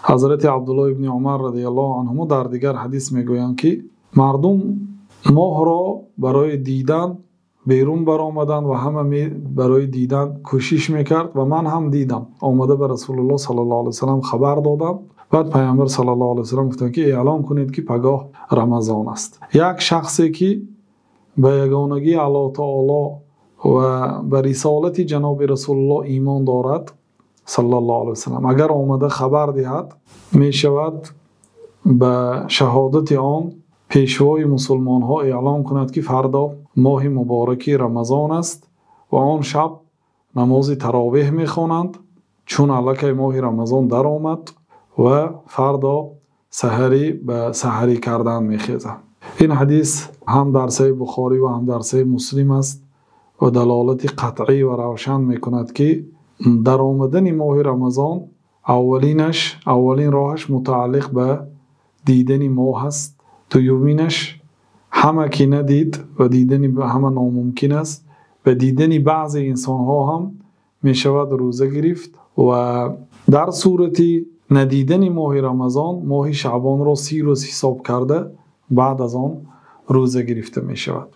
حضرت عبدالله ابن عمر رضی الله عنهما در دیگر حدیث میگویند که مردم ماه را برای دیدن بیرون برآمدند و همه برای دیدن کوشش میکرد و من هم دیدم. آمده به رسول الله صلی الله علیه وسلم خبر دادم. بعد پیامبر صلی الله علیه وسلم گفتند که اعلام کنید که پگاه رمضان است. یک شخصی که به یگانگی الله تعالی و به رسالت جناب رسول الله ایمان دارد صلی الله علیه وسلم، اگر آمده خبر دهد، می شود به شهادت آن پیشوای مسلمان ها اعلام کند که فردا ماه مبارکی رمضان است و آن شب نماز تراویح می خوانند چون الکی ماه رمضان در آمد و فردا سحری به سحری کردن می خیزند. این حدیث هم در صحیح بخاری و هم در صحیح مسلم است و دلالت قطعی و روشن می کند که در آمدن ماه رمضان اولین راهش متعلق به دیدن ماه است. دومینش همه که ندید و دیدن به همه ناممکن است، به دیدن بعض انسان ها هم می شود روزه گرفت و در صورتی ندیدن ماه رمضان ماه شعبان را 30 روز حساب کرده بعد از آن روزه گرفته می شود.